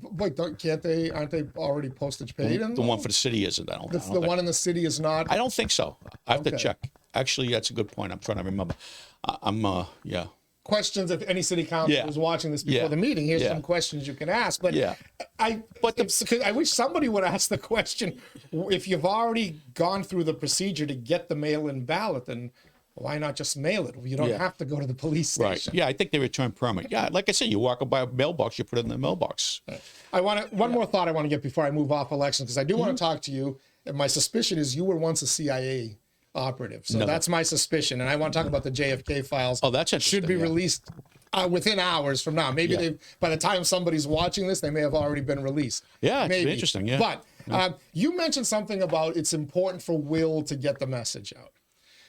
Wait, aren't they already postage paid? The one for the city isn't. I don't the one in the city is not? I don't think so. I have to check. Actually, that's a good point. I'm trying to remember. Questions, if any city council is watching this before the meeting, here's some questions you can ask. But I wish somebody would ask the question, if you've already gone through the procedure to get the mail-in ballot, then why not just mail it? You don't have to go to the police station. Right. Yeah, I think they return permit. Yeah, like I said, you walk by a mailbox, you put it in the mailbox. One more thought I want to get before I move off elections, because I do want to talk to you. And my suspicion is you were once a CIA operative. So that's my suspicion. And I want to talk about the JFK files. Oh, that's interesting. Should be released within hours from now. Maybe by the time somebody's watching this, they may have already been released. Yeah, maybe. It's interesting. Yeah. But you mentioned something about it's important for Will to get the message out.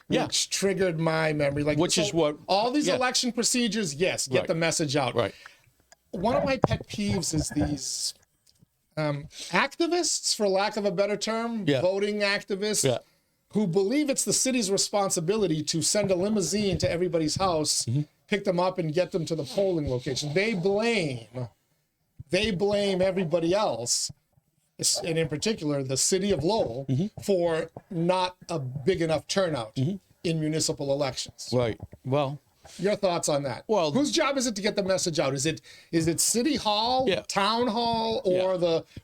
Which triggered my memory. Is what all these election procedures, get the message out. Right. One of my pet peeves is these activists, for lack of a better term, voting activists, who believe it's the city's responsibility to send a limousine to everybody's house, pick them up, and get them to the polling location. They blame everybody else, and in particular the city of Lowell, for not a big enough turnout in municipal elections. Right. Well, your thoughts on that? Well, whose job is it to get the message out? Is it City Hall, Town Hall,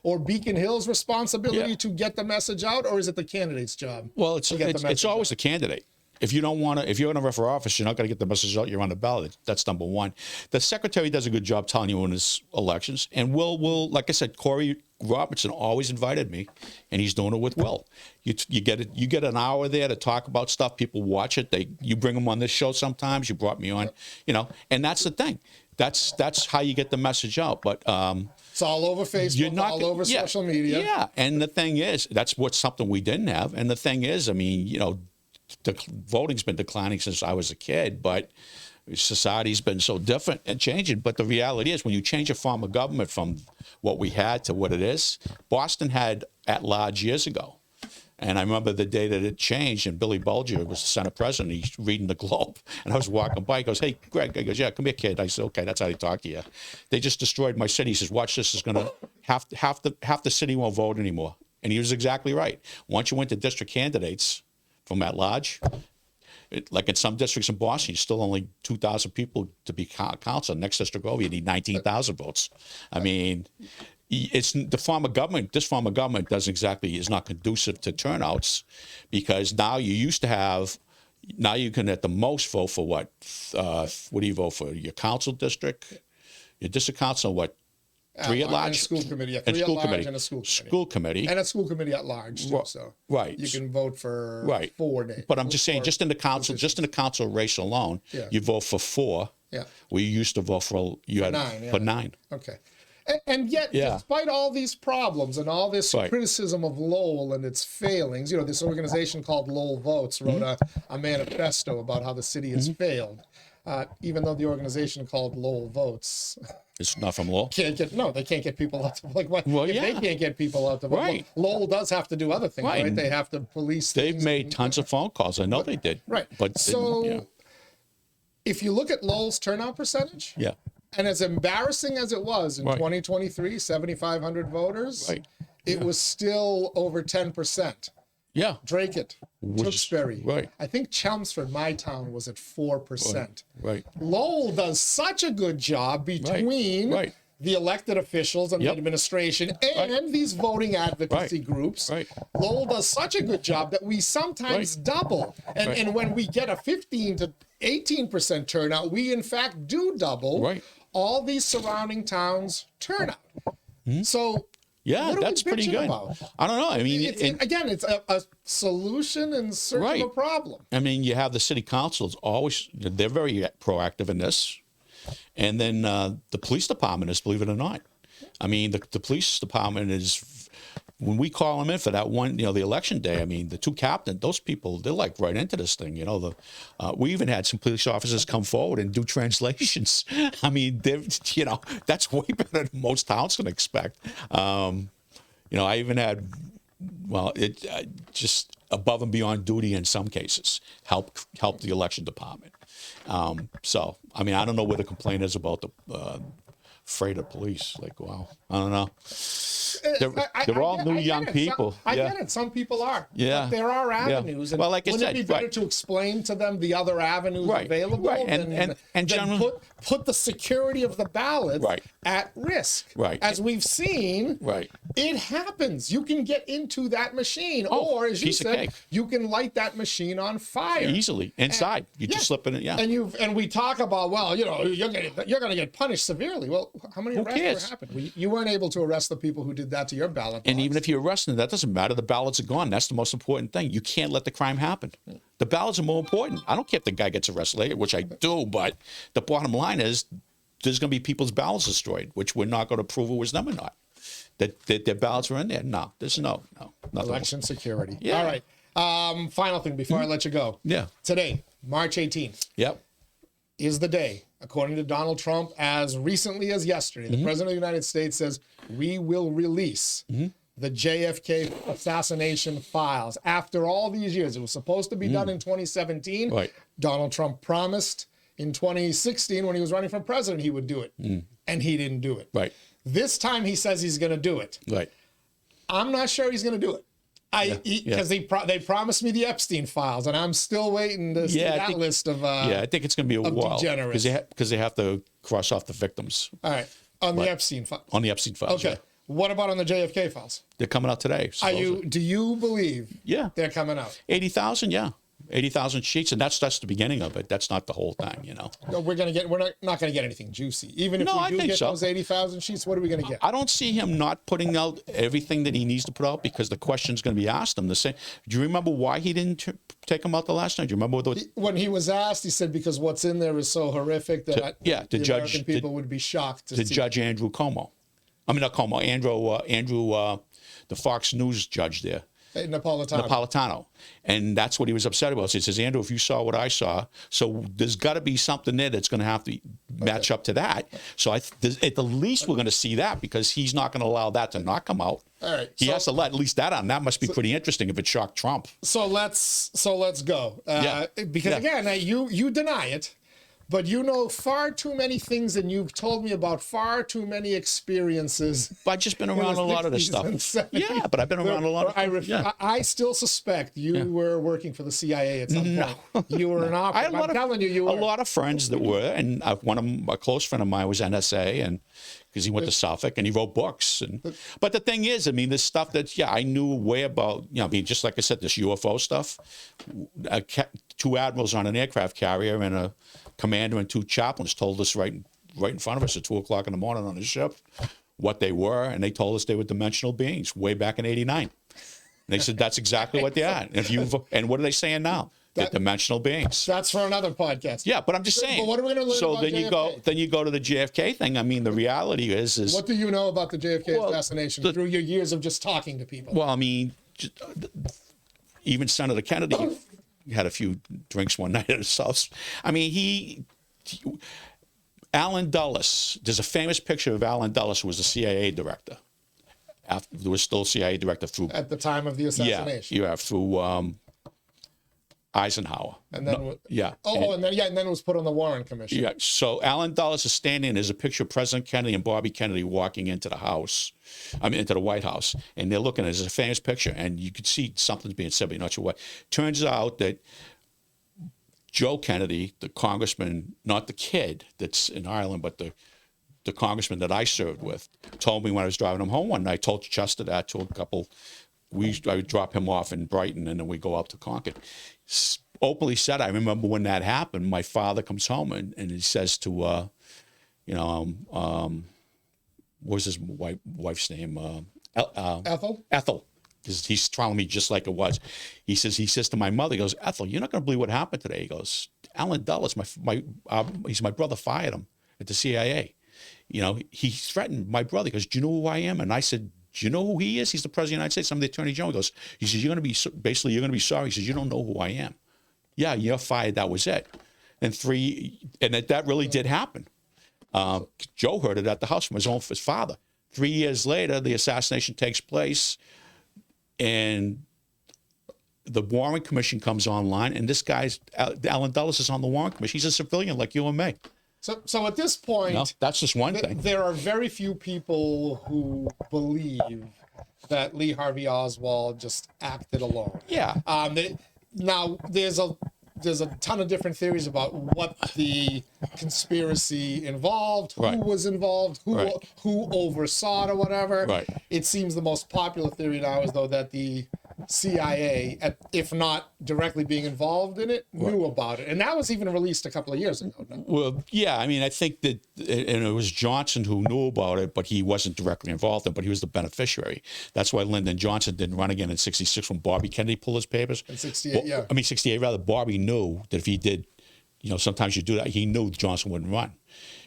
or Beacon Hill's responsibility to get the message out, or is it the candidate's job? Well, it's always the candidate. If you don't want to, if you're going to run for office, you're not going to get the message out. You're on the ballot. That's number one. The secretary does a good job telling you in his elections, and Will, like I said, Corey Robertson always invited me, and he's doing it with Will. You get an hour there to talk about stuff. People watch it. You bring them on this show sometimes. You brought me on, and that's the thing. That's how you get the message out. But it's all over Facebook, all over social media. Yeah, and the thing is, that's something we didn't have. And the thing is, I mean, the voting's been declining since I was a kid, but society's been so different and changing. But the reality is, when you change a form of government from what we had to what it is, Boston had at-large years ago. And I remember the day that it changed, and Billy Bulger was the Senate president. He's reading the Globe, and I was walking by. He goes, "Hey, Greg." I goes, "Yeah, come here, kid." I said, "Okay, that's how they talk to you." They just destroyed my city. He says, "Watch this. Is going to half the city won't vote anymore." And he was exactly right. Once you went to district candidates from at large, like in some districts in Boston, you still only 2,000 people to be council. Next district over, you need 19,000 votes. I mean, it's the form of government. This form of government is not conducive to turnouts, because now you can at the most vote for what? What do you vote for? Your council district, your district council, what? 3 at large? And a school committee. 3 at large and a school committee. School committee. And a school committee at large, too. So you can vote for 4 days. But I'm just saying, just in the council race alone, you vote for 4. Yeah. We used to vote for 9. For 9. Okay. And yet, despite all these problems and all this criticism of Lowell and its failings, this organization called Lowell Votes wrote a manifesto about how the city has failed. even though the organization called Lowell Votes It's not from Lowell. they can't get people out to like what? Well, if they yeah. can't get people out to vote, Right. Lowell does have to do other things, Right. right? They have to police. They've things made and- tons of phone calls. I know they did. Right. But So yeah. if you look at Lowell's turnout percentage, Yeah. and as embarrassing as it was in Right. 2023, 7,500 voters, Right. it was still over 10%. Yeah. Drake it, Tewksbury. right. I think Chelmsford, my town, was at 4%. Right. Lowell does such a good job between Right. the elected officials and Yep. the administration and these voting advocacy Right. groups. Right. Lowell does such a good job that we sometimes double. And, Right. and when we get a 15 to 18% turnout, we in fact do double Right. all these surrounding towns' turnout. So Yeah, what are we that's pretty bitching good. about? I don't know. I mean, it's a solution in search Right. of a problem. I mean, you have the city councils always, they're very proactive in this. And then the police department is, believe it or not. I mean, the police department is, when we call them in for that one, the election day, I mean, the two captains, those people, they're like right into this thing. We even had some police officers come forward and do translations. I mean, that's way better than most towns can expect. I even had, just above and beyond duty in some cases, help the election department. So, I mean, I don't know where the complaint is about the afraid of police. Like, wow, I don't know. They're all new young people. I get it. Some people are. Yeah. But there are avenues. Yeah. And Well, like I wouldn't said, it be better right. to explain to them the other avenues Right. available Right. than And generally- put the security of the ballot Right. at risk? Right. As we've seen, Right. it happens. You can get into that machine, Oh, or as you piece of said, cake. you can light that machine on fire Easily inside. You Yeah. just slip in it. Yeah. And we talk about, well, you're going to get punished severely. Well, how many arrests cares? were happened? You weren't able to arrest the people who did that to your ballot. And box. even if you arrest them, that doesn't matter. The ballots are gone. That's the most important thing. You can't let the crime happen. The ballots are more important. I don't care if the guy gets arrested later, which I do, but the bottom line is there's going to be people's ballots destroyed, which we're not going to prove it was them or not. That their ballots were in there. No, there's no. Nothing. election security. Yeah. All right. Final thing before I let you go. Yeah. Today, March 18th, Yep. is the day, according to Donald Trump, as recently as yesterday, the President of the United States says, we will release the JFK assassination files. After all these years, it was supposed to be done in 2017. Right. Donald Trump promised in 2016 when he was running for president he would do it, and he didn't do it. Right. This time he says he's going to do it. Right. I'm not sure he's going to do it. Because they promised me the Epstein files, and I'm still waiting to see that list of. I think it's going to be a while degenerates. because they have to cross off the victims All right, on the Epstein files. on the Epstein files. Okay. Yeah. What about on the JFK files? They're coming out today. Do you believe? Yeah. They're coming out. 80,000. Yeah. 80,000 sheets, and that's the beginning of it. That's not the whole thing, No, we're not gonna get anything juicy. Even if No, we do I think get so. those 80,000 sheets, what are we gonna get? I don't see him not putting out everything that he needs to put out because the question's going to be asked him. The same. Do you remember why he didn't take them out the last time? Do you remember When he was asked, he said because what's in there is so horrific that the the judge- American people would be shocked to the see. Judge Andrew Cuomo? I mean, not Cuomo. Andrew, the Fox News judge there. Napolitano. And that's what he was upset about. So he says, Andrew, if you saw what I saw, so there's got to be something there that's going to have to match up to that. So at the least we're going to see that because he's not going to allow that to not come out. All right. He has to let at least that on. That must be pretty interesting if it shocked Trump. So let's go. Yeah. Because Yeah. again, you deny it, but you know far too many things, and you've told me about far too many experiences. I've just been around a lot of this 60s and stuff. 70s. Yeah, but I've been around a lot of I still suspect you were working for the CIA at some point. You were an operative. I'm telling you were. A lot of friends that were, and a close friend of mine was NSA, and because he went to Suffolk and he wrote books. But the thing is, I mean, this stuff that I knew way about. I mean, just like I said, this UFO stuff. Two admirals on an aircraft carrier and a commander and two chaplains told us right in front of us at 2:00 in the morning on the ship what they were, and they told us they were dimensional beings way back in '89. They said that's exactly what they are. And what are they saying now? They're dimensional beings. That's for another podcast. Yeah, but I'm just saying. But what are we going to learn so about then JFK? you go to the JFK thing. I mean, the reality is What do you know about the JFK assassination through your years of just talking to people? Well, I mean, even Senator Kennedy had a few drinks one night at his house. I mean, Allen Dulles. There's a famous picture of Allen Dulles, who was the CIA director. After there was still CIA director through At the time of the assassination. Yeah, through Eisenhower. And then yeah. And then it was put on the Warren Commission. Yeah. So Allen Dulles is standing. There's a picture of President Kennedy and Bobby Kennedy walking into the house. Into the White House, and they're looking at it. It's a famous picture, and you could see something's being said, but you're not sure what. Turns out that Joe Kennedy, the congressman, not the kid that's in Ireland, but the congressman that I served with, told me when I was driving him home one night. I told Chester that to a couple. I would drop him off in Brighton, and then we go out to Concord. Openly said, I remember when that happened. My father comes home and he says to, what was his wife's name? Ethel. Ethel. He's telling me just like it was. He says to my mother, he goes, Ethel, you're not going to believe what happened today. He goes, Allen Dulles, my brother fired him at the CIA. He threatened my brother. He goes, do you know who I am? And I said, do you know who he is? He's the president of the United States. I'm the Attorney General. He says, you're going to be sorry. He says, you don't know who I am. Yeah, you're fired. That was it. And that really did happen. Joe heard it at the house from his father. 3 years later, the assassination takes place, and the Warren Commission comes online, and this guy's Allen Dulles is on the Warren Commission. He's a civilian like you and me. So at this point, that's just one thing. There are very few people who believe that Lee Harvey Oswald just acted alone. Yeah. Now there's a ton of different theories about what the conspiracy involved, who was involved, who oversaw it or whatever. Right. It seems the most popular theory now is though that the CIA, if not directly being involved in it, knew about it. And that was even released a couple of years ago. Well, yeah, I think that, and it was Johnson who knew about it, but he wasn't directly involved in it, but he was the beneficiary. That's why Lyndon Johnson didn't run again in 66 when Bobby Kennedy pulled his papers. In 68, 68 rather. Bobby knew that if he did, sometimes you do that, he knew Johnson wouldn't run.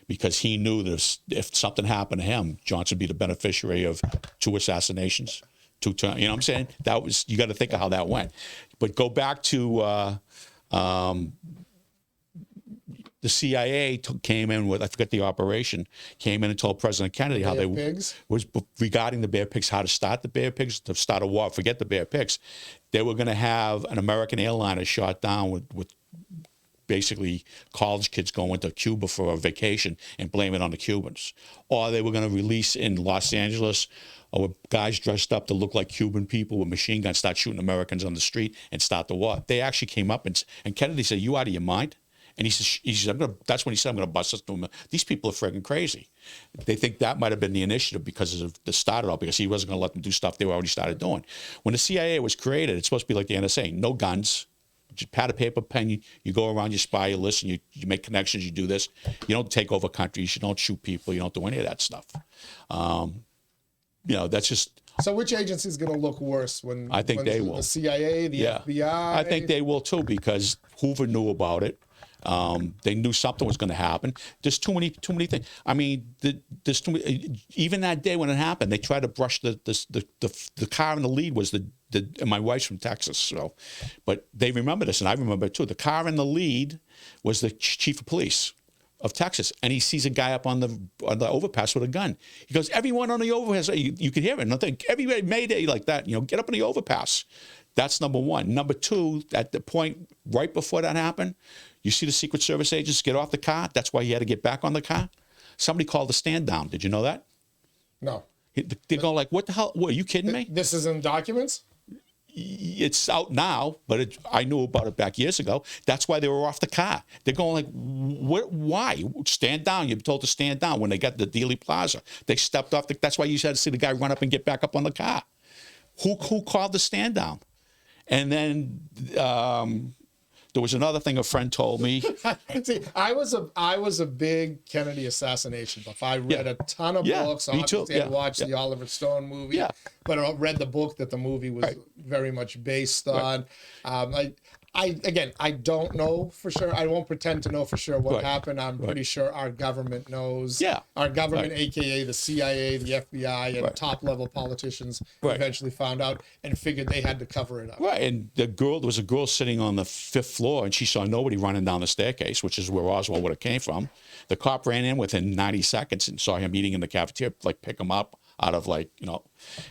Because he knew that if something happened to him, Johnson would be the beneficiary of 2 assassinations. 2 times, you know what I'm saying? That was, you got to think of how that went. But go back to the CIA came in with, I forget the operation, came in and told President Kennedy how they was regarding the Bear Pigs, how to start the Bear Pigs, to start a war. Forget the Bear Pigs. They were going to have an American airliner shot down with basically college kids going to Cuba for a vacation and blame it on the Cubans. Or they were going to release in Los Angeles guys dressed up to look like Cuban people with machine guns, start shooting Americans on the street and start the war. They actually came up and Kennedy said, you out of your mind? And he said, that's when he said, I'm going to bust this to him. These people are friggin' crazy. They think that might have been the initiative because of the start it all, because he wasn't going to let them do stuff they already started doing. When the CIA was created, it's supposed to be like the NSA, no guns. Just pad of paper, pen, you go around, you spy, you listen, you make connections, you do this. You don't take over countries, you don't shoot people, you don't do any of that stuff. That's just... So which agency is going to look worse when... I think they will. The CIA, the FBI? I think they will too, because Hoover knew about it. They knew something was going to happen. There's too many things. There's too many, even that day when it happened, they tried to brush the car in the lead was and my wife's from Texas, so, but they remember this, and I remember it too. The car in the lead was the chief of police of Texas, and he sees a guy up on the overpass with a gun. He goes, everyone on the overpass, you can hear it. Nothing. Everybody Mayday like that. Get up on the overpass. That's number one. Number two, at the point right before that happened, you see the Secret Service agents get off the car. That's why he had to get back on the car. Somebody called the stand down. Did you know that? No. They're going like, what the hell? What, are you kidding me? This is in documents? It's out now, but I knew about it back years ago. That's why they were off the car. They're going like, why? Stand down. You're told to stand down when they got the Dealey Plaza. They stepped off. That's why you had to see the guy run up and get back up on the car. Who called the stand down? And then there was another thing a friend told me. See, I was a big Kennedy assassination buff. I read a ton of books. Me too. I watched the Oliver Stone movie, but I read the book that the movie was very much based on. I don't know for sure. I won't pretend to know for sure what Right. happened. I'm pretty sure our government knows. Yeah. Our government, Right. AKA the CIA, the FBI, and Right. top level politicians Right. eventually found out and figured they had to cover it up. Right, and there was a girl sitting on the 5th floor, and she saw nobody running down the staircase, which is where Oswald would have came from. The cop ran in within 90 seconds and saw him eating in the cafeteria, like pick him up out of like, you know.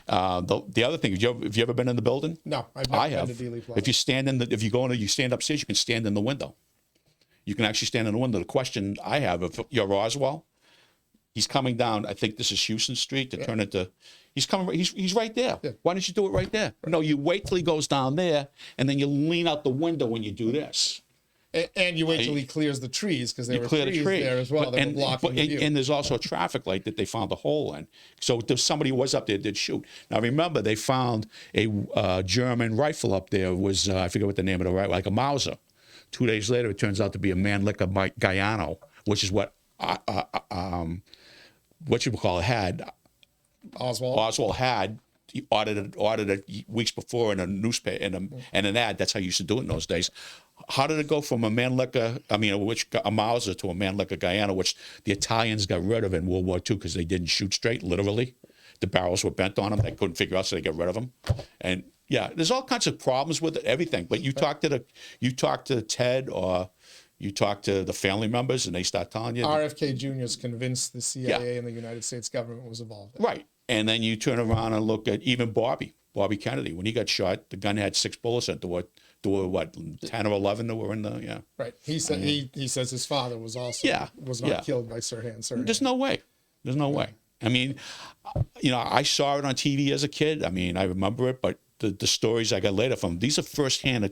The other thing, have you ever been in the building? No, I've never I been have. to Dealey Plaza. If you stand you stand upstairs, you can stand in the window. You can actually stand in the window. The question I have, if you're Oswald, he's coming down. I think this is Houston Street to turn into. He's coming. He's right there. Yeah. Why don't you do it right there? No, you wait till he goes down there, and then you lean out the window when you do this. And you wait till he clears the trees, because there were Clear trees the tree there as well that were blocking the view. and there's also a traffic light that they found a hole in. So there's somebody who was up there did shoot. Now remember, they found a German rifle up there. Was I forget what the name of the rifle, like a Mauser. 2 days later, it turns out to be a Mannlicher 𝐏𝐏𝐚𝐬, which is what you would call it had. Oswald had. He ordered it weeks before in a newspaper and an ad. That's how you used to do it in those days. How did it go from a Mauser to a Mannlicher 𝐏𝐏𝐚𝐬, which the Italians got rid of in World War II because they didn't shoot straight, literally. The barrels were bent on them. They couldn't figure out, so they got rid of them. And yeah, there's all kinds of problems with it, everything. But you talk to Ted, or you talk to the family members, and they start telling you. RFK Jr. is convinced the CIA and the United States government was involved. Right. And then you turn around and look at even Bobby Kennedy. When he got shot, the gun had 6 bullets into what, 10 or 11 that were in the, Right. He said he says his father was also was not killed by Sirhan Sirhan. There's no way. There's no way. I mean, I saw it on TV as a kid. I mean, I remember it, but the stories I got later from, these are firsthand,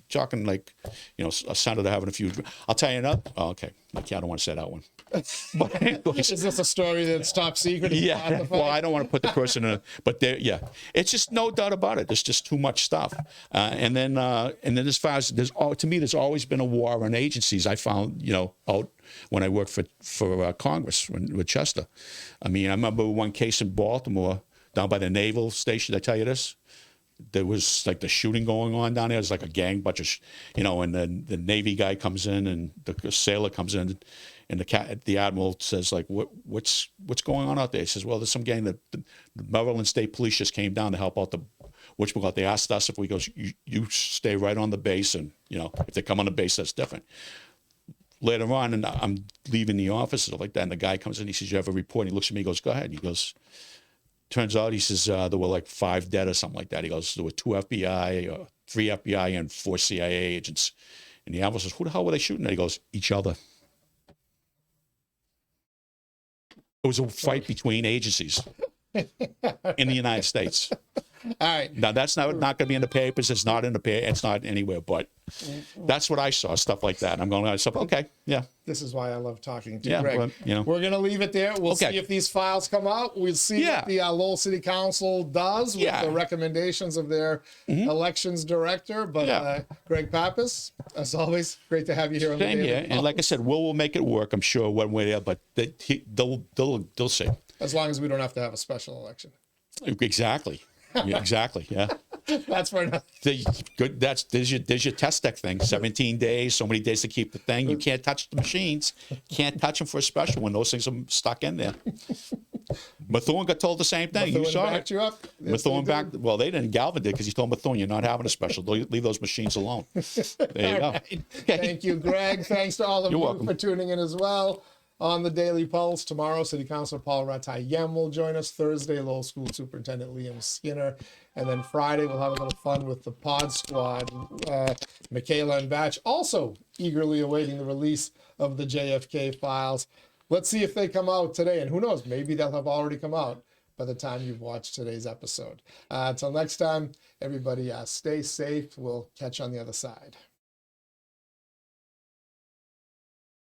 talking like, a senator having a few. I'll tell you another. Oh, okay. I don't want to say that one. But anyways, is this a story that's top secret? Yeah. Well, I don't want to put the person in but there, yeah. It's just no doubt about it. There's just too much stuff. And then as far as to me, there's always been a war on agencies. I found, out when I worked for Congress with Chester. I mean, I remember one case in Baltimore down by the naval station. Did I tell you this? There was like the shooting going on down there. It was like a gang, bunch of, and then the Navy guy comes in and the sailor comes in, and the admiral says like, what's going on out there? He says, well, there's some gang that the Maryland State Police just came down to help out they asked us if we go, you stay right on the base, and if they come on the base, that's different. Later on, and I'm leaving the office like that, and the guy comes in, he says, you have a report? And he looks at me, he goes, go ahead. He goes, turns out, he says, there were like 5 dead or something like that. He goes, there were 2 FBI, 3 FBI, and 4 CIA agents. And the admiral says, who the hell were they shooting at? He goes, each other. It was a fight between agencies in the United States. All right. Now, that's not going to be in the papers. It's not in the paper. It's not anywhere. But that's what I saw, stuff like that. And I'm going to say, okay, yeah. This is why I love talking to Yeah, Greg. well, We're going to leave it there. We'll see if these files come out. We'll see what the Lowell City Council does with the recommendations of their elections director. But Greg Pappas, as always, great to have you here on the Same here. And like I said, we'll make it work, I'm sure, one way or the other. But they'll see. As long as we don't have to have a special election. Exactly. Yeah, exactly. Yeah. That's for enough. Good. There's your test deck thing. 17 days, so many days to keep the thing. You can't touch the machines. Can't touch them for a special when those things are stuck in there. Methuen got told the same thing. Methuen you saw backed it. You up? Yes, Methuen backed. Well, they didn't. Galvin did because he told Methuen, "You're not having a special. Leave those machines alone." There you go. Right. Okay. Thank you, Greg. Thanks to all of you for tuning in as well. On the Daily Pulse tomorrow, City Councilor Paul Ratayem will join us. Thursday, Lowell School Superintendent Liam Skinner. And then Friday, we'll have a little fun with the Pod Squad. Michaela and Batch also eagerly awaiting the release of the JFK files. Let's see if they come out today. And who knows, maybe they'll have already come out by the time you've watched today's episode. Until next time, everybody stay safe. We'll catch you on the other side.